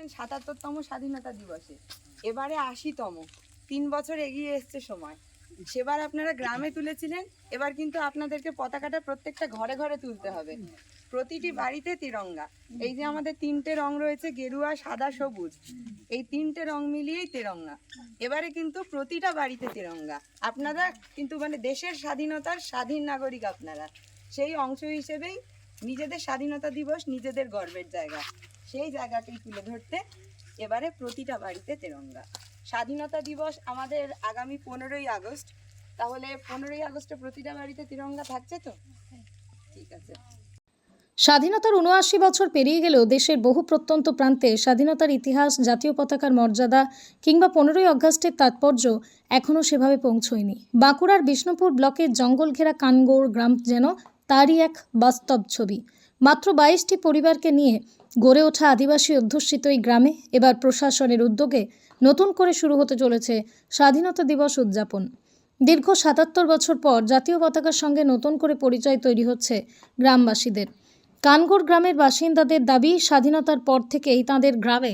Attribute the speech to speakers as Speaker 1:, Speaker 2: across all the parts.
Speaker 1: এসেছিলেন ৭৭তম স্বাধীনতা দিবসে, এবারে ৮০তম, ৩ বছর এগিয়ে এসছে সময়। সেবার আপনারা গ্রামে তুলেছিলেন, এবার কিন্তু আপনাদেরকে পতাকাটা প্রত্যেকটা ঘরে ঘরে তুলতে হবে, প্রতিটি বাড়িতে তিরঙ্গা। এই যে আমাদের 3টে রং রয়েছে, গেরুয়া, সাদা, সবুজ, এই 3টে রং মিলিয়েই তিরঙ্গা। এবারে কিন্তু প্রতিটা বাড়িতে তিরঙ্গা। আপনারা কিন্তু মানে দেশের স্বাধীনতার স্বাধীন নাগরিক আপনারা, সেই অংশ হিসেবেই নিজেদের স্বাধীনতা দিবস নিজেদের গর্বের জায়গা, সেই জায়গাকেই তুলে ধরতে এবারে প্রতিটা বাড়িতে তিরঙ্গা। স্বাধীনতা দিবস আমাদের আগামী 15ই আগস্ট, তাহলে 15ই আগস্টে প্রতিটা বাড়িতে তিরঙ্গা থাকছে তো? ঠিক আছে।
Speaker 2: স্বাধীনতার ৭৯ বছর পেরিয়ে গেলেও দেশের বহু প্রত্যন্ত প্রান্তে স্বাধীনতার ইতিহাস, জাতীয় পতাকার মর্যাদা কিংবা 15ই আগস্টের তাৎপর্য এখনও সেভাবে পৌঁছয়নি। বাঁকুড়ার বিষ্ণুপুর ব্লকের জঙ্গল ঘেরা কানগৌড় গ্রাম যেন তারই এক বাস্তব ছবি। মাত্র 22টি পরিবারকে নিয়ে গড়ে ওঠা আদিবাসী অধ্যুষিত এই গ্রামে এবার প্রশাসনের উদ্যোগে নতুন করে শুরু হতে চলেছে স্বাধীনতা দিবস উদযাপন। দীর্ঘ ৭৭ বছর পর জাতীয় পতাকার সঙ্গে নতুন করে পরিচয় তৈরি হচ্ছে গ্রামবাসীদের। কানগড় গ্রামের বাসিন্দাদের দাবি, স্বাধীনতার পর থেকেই তাঁদের গ্রামে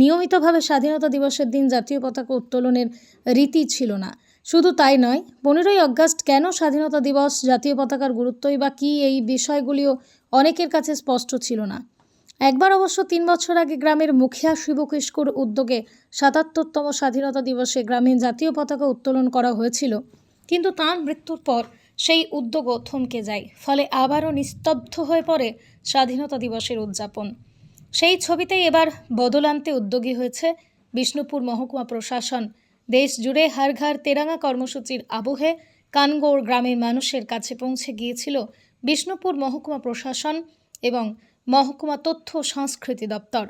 Speaker 2: নিয়মিতভাবে স্বাধীনতা দিবসের দিন জাতীয় পতাকা উত্তোলনের রীতি ছিল না। শুধু তাই নয়, 15ই আগস্ট কেন স্বাধীনতা দিবস, জাতীয় পতাকার গুরুত্বই বা কী, এই বিষয়গুলিও অনেকের কাছে স্পষ্ট ছিল না। একবার অবশ্য 3 বছর আগে গ্রামের মুখিয়া শিবকিস্কুর উদ্যোগে ৭৭তম স্বাধীনতা দিবসে গ্রামে জাতীয় পতাকা উত্তোলন করা হয়েছিল, কিন্তু তাঁর মৃত্যুর পর সেই উদ্যোগও থমকে যায়। ফলে আবারও নিস্তব্ধ হয়ে পড়ে স্বাধীনতা দিবসের উদযাপন। সেই ছবিতেই এবার বদল আনতে উদ্যোগী হয়েছে বিষ্ণুপুর মহকুমা প্রশাসন। দেশ জুড়ে হর ঘর তেরঙ্গা কর্মসূচির আবহে কানগৌড় গ্রামের মানুষের কাছে পৌঁছে গিয়েছিল বিষ্ণুপুর মহকুমা প্রশাসন এবং মহকুমা তথ্য সংস্কৃতি দপ্তর।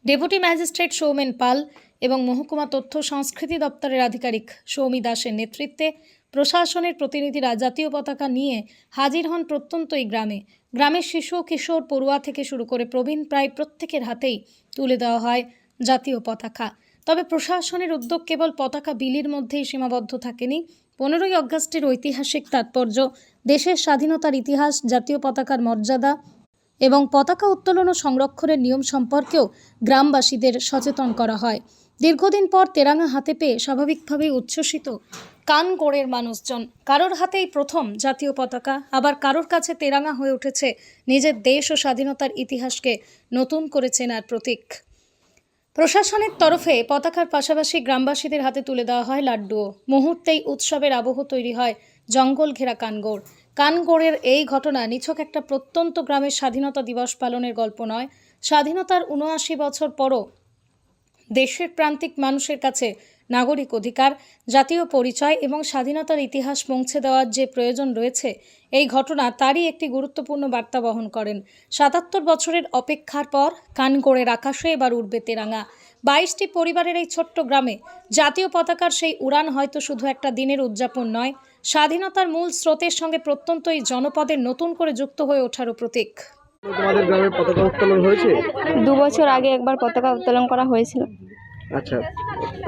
Speaker 2: ডেপুটি ম্যাজিস্ট্রেট সৌমেন পাল এবং মহকুমা তথ্য সংস্কৃতি দপ্তরের আধিকারিক সৌমি দাসের নেতৃত্বে প্রশাসনের প্রতিনিধিরা জাতীয় পতাকা নিয়ে হাজির হন প্রত্যন্ত এই গ্রামে। গ্রামের শিশু, কিশোর, পড়ুয়া থেকে শুরু করে প্রবীণ প্রায় প্রত্যেকের হাতেই তুলে দেওয়া হয় জাতীয় পতাকা। তবে প্রশাসনের উদ্যোগ কেবল পতাকা বিলির মধ্যেই সীমাবদ্ধ থাকেনি। 15ই আগস্টের ঐতিহাসিক তাৎপর্য, দেশের স্বাধীনতার ইতিহাস, জাতীয় পতাকার মর্যাদা এবং পতাকা উত্তোলন ও সংরক্ষণের নিয়ম সম্পর্কেও গ্রামবাসীদের সচেতন করা হয়। দীর্ঘদিন পর তেরাঙ্গা হাতে পেয়ে স্বাভাবিকভাবেই উচ্ছ্বসিত কানগড়ের মানুষজন। কারোর হাতেই প্রথম জাতীয় পতাকা, আবার কারোর কাছে তেরাঙ্গা হয়ে উঠেছে নিজের দেশ ও স্বাধীনতার ইতিহাসকে নতুন করে চেনার প্রতীক। প্রশাসনের তরফে পতাকার পাশাপাশি গ্রামবাসীদের হাতে তুলে দেওয়া হয় লাড্ডুও। মুহূর্তেই উৎসবের আবহ তৈরি হয় জঙ্গল ঘেরা কানগড়। কানগড়ের এই ঘটনা নিছক একটা প্রত্যন্ত গ্রামের স্বাধীনতা দিবস পালনের গল্প নয়। স্বাধীনতার ৭৯ বছর পরও দেশের প্রান্তিক মানুষের কাছে নাগরিক অধিকার, জাতীয় পরিচয় এবং স্বাধীনতার ইতিহাস পৌঁছে দেওয়ার যে প্রয়োজন রয়েছে, এই ঘটনা তারই একটি গুরুত্বপূর্ণ বার্তা বহন করেন। ৭৭ বছরের অপেক্ষার পর কানগড়ের আকাশে এবার উড়বে তেরাঙ্গা। 22টি পরিবারের এই ছোট্ট গ্রামে জাতীয় পতাকার সেই উড়ান হয়তো শুধু একটা দিনের উদযাপন নয়, স্বাধীনতার মূল স্রোতের সঙ্গে প্রত্যন্ত এই জনপদের নতুন করে যুক্ত হয়ে ওঠারও প্রতীক।
Speaker 3: তোমাদের গ্রামে পতাকা উত্তোলন হয়েছে?
Speaker 4: 2 বছর আগে একবার পতাকা উত্তোলন করা হয়েছিল।
Speaker 3: আচ্ছা,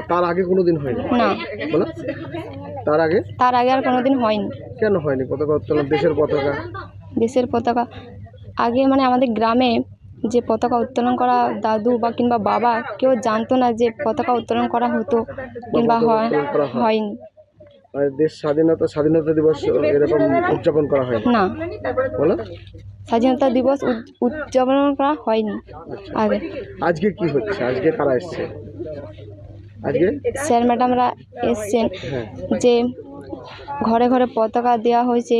Speaker 3: তার আগে কোনোদিন হয়নি?
Speaker 4: না,
Speaker 3: বলো, তার আগে
Speaker 4: আর কোনোদিন হয়নি।
Speaker 3: কেন হয়নি পতাকা উত্তোলন? দেশের পতাকা,
Speaker 4: দেশের পতাকা আগে মানে আমাদের গ্রামে যে পতাকা উত্তোলন করা দাদু বা কিংবা বাবা কেউ জানতো না যে পতাকা উত্তোলন করা হতো কিংবা
Speaker 3: উত্তোলন করা হয়।
Speaker 4: হয়নি।
Speaker 3: আর দেশ স্বাধীনতা দিবস এরকম উদযাপন করা হয়
Speaker 4: না,
Speaker 3: বলো।
Speaker 4: স্বাধীনতা দিবস উদযাপন করা হয়নি আগে।
Speaker 3: আজকে কি হচ্ছে? আজকে কারা এসছে? আজকে
Speaker 4: স্যার ম্যাডামরা এসছেন,
Speaker 3: হ্যাঁ,
Speaker 4: যে ঘরে ঘরে পতাকা দেওয়া হয়েছে,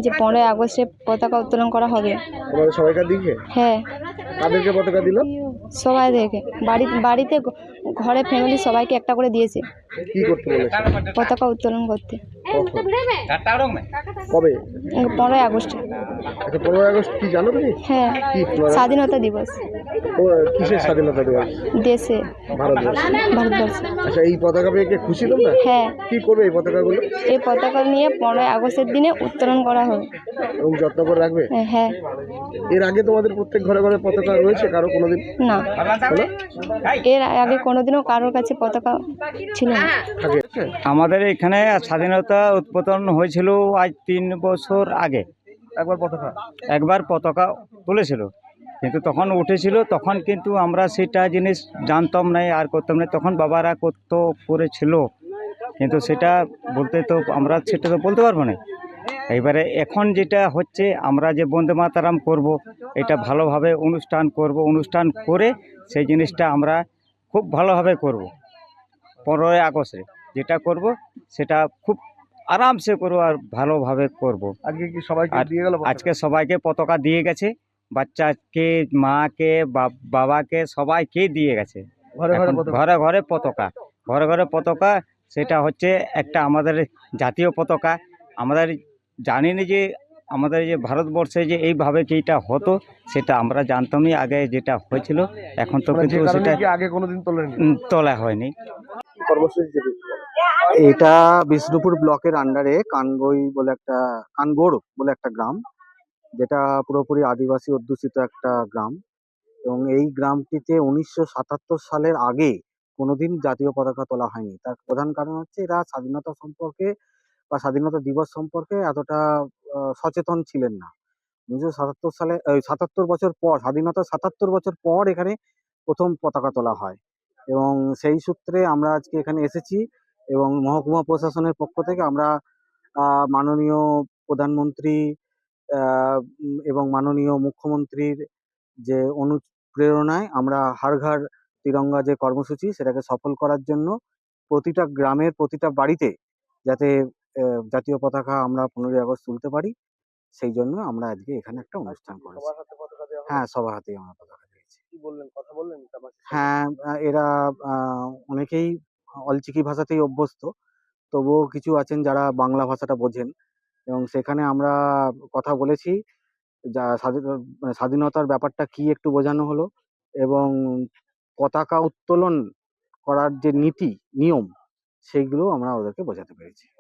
Speaker 4: যে 15ই আগস্টে পতাকা উত্তোলন করা হবে।
Speaker 3: তোমাদের সবাইকে দিকে?
Speaker 4: হ্যাঁ,
Speaker 3: কাদেরকে পতাকা দিল?
Speaker 4: সবাই দেখে বাড়িতে ঘরে ফ্যামিলি সবাইকে একটা করে দিয়েছে
Speaker 3: কি করতে বলেছে?
Speaker 4: পতাকা উত্তোলন করতে।
Speaker 3: কখন? কবে?
Speaker 4: 15ই আগস্টে।
Speaker 3: আচ্ছা, 15ই আগস্ট কি জানো তুমি?
Speaker 4: হ্যাঁ,
Speaker 3: কি
Speaker 4: স্বাধীনতা দিবস।
Speaker 3: কিসের স্বাধীনতা দিবস?
Speaker 4: দেশে,
Speaker 3: ভারতবর্ষে।
Speaker 4: ভারতবর্ষে।
Speaker 3: আচ্ছা, এই পতাকা পেয়ে কি খুশি তোমরা?
Speaker 4: হ্যাঁ,
Speaker 3: কি করবে এই পতাকাগুলো?
Speaker 4: এই পতাকা নিয়ে 15ই আগস্টের দিনে উত্তোলন করা হবে
Speaker 3: এবং যত্ন করে রাখবে?
Speaker 4: হ্যাঁ।
Speaker 3: এর আগে তোমাদের প্রত্যেক ঘরে ঘরে পতাকা রয়েছে কারো কোনোদিন?
Speaker 4: না,
Speaker 3: বলো?
Speaker 4: এর আগে কোনোদিনও কারোর কাছে পতাকা ছিল না।
Speaker 3: থাকে।
Speaker 5: আমাদের এখানে স্বাধীনতা উদ্বোধন হয়েছিল আজ 3 বছর আগে।
Speaker 3: একবার পতাকা
Speaker 5: একবার পতাকা তুলেছিল, কিন্তু তখন উঠেছিল, তখন কিন্তু আমরা সেটা জিনিস জানতাম না আর করতাম না, তখন বাবারা করতো করেছিল, কিন্তু সেটা বলতে তো আমরা সেটা তো বলতে পারবো না। এবারে এখন যেটা হচ্ছে, আমরা যে বন্দে মাতারাম করব, এটা ভালোভাবে অনুষ্ঠান করব, অনুষ্ঠান করে সেই জিনিসটা আমরা খুব ভালোভাবে করব। 15ই আগস্টে যেটা করব সেটা খুব আরামসে করব আর ভালোভাবে করব।
Speaker 3: আজকে কি সবাইকে
Speaker 5: আর
Speaker 3: দিয়ে গেল
Speaker 5: আজকে সবাইকে পতাকা দিয়ে গেছে, বাচ্চাকে, মাকে, বাবাকে, সবাইকে দিয়ে গেছে।
Speaker 3: ঘরে ঘরে
Speaker 5: এখন
Speaker 3: পতাকা?
Speaker 5: ঘরে ঘরে পতাকা, ঘরে ঘরে পতাকা। সেটা হচ্ছে একটা আমাদের জাতীয় পতাকা। আমাদের জানি না যে আমাদের যে ভারতবর্ষে যে এইভাবে কি এটা হতো, সেটা আমরা জানতামই আগে যেটা হয়েছিল। এখন তো
Speaker 3: মানে যে
Speaker 5: কিন্তু
Speaker 3: কারণে
Speaker 5: সেটা
Speaker 3: কি আগে কোনোদিন তোলেনি
Speaker 5: তোলা হয়নি।
Speaker 3: কর্মসূচি যেটা
Speaker 6: এটা বিষ্ণুপুর ব্লকের আন্ডারে কানগোড় বলে একটা গ্রাম, যেটা পুরোপুরি আদিবাসী অধ্যুষিত একটা গ্রাম। এবং এই গ্রামটিতে 1977 সালের আগে কোনোদিন জাতীয় পতাকা তোলা হয়নি। তার প্রধান কারণ হচ্ছে এরা স্বাধীনতা সম্পর্কে বা স্বাধীনতা দিবস সম্পর্কে এতটা সচেতন ছিলেন না। 1977 সালে 77 বছর পর, স্বাধীনতার 77 বছর পর এখানে প্রথম পতাকা তোলা হয়। এবং সেই সূত্রে আমরা আজকে এখানে এসেছি এবং মহকুমা প্রশাসনের পক্ষ থেকে আমরা মাননীয় প্রধানমন্ত্রী এবং মাননীয় মুখ্যমন্ত্রীর যে অনুপ্রেরণায় আমরা হর ঘর তিরঙ্গা যে কর্মসূচি, সেটাকে সফল করার জন্য প্রতিটা গ্রামের প্রতিটা বাড়িতে যাতে জাতীয় পতাকা আমরা 15ই আগস্ট তুলতে পারি, সেই জন্য আমরা আজকে এখানে একটা অনুষ্ঠান করেছি।
Speaker 3: সবার হাতে পতাকা দেওয়া হলো?
Speaker 6: হ্যাঁ, সবার হাতেই আমরা পতাকা দিয়েছি।
Speaker 3: কি বললেন, কথা বললেন গ্রামবাসীর সঙ্গে?
Speaker 6: হ্যাঁ, এরা অনেকেই অলচিকি ভাষাতেই অভ্যস্ত। তবুও কিছু আছেন যারা বাংলা ভাষাটা বোঝেন এবং সেখানে আমরা কথা বলেছি। মানে স্বাধীনতার ব্যাপারটা কি একটু বোঝানো হলো এবং পতাকা উত্তোলন করার যে নীতি, নিয়ম, সেইগুলো আমরা ওদেরকে বোঝাতে পেরেছি।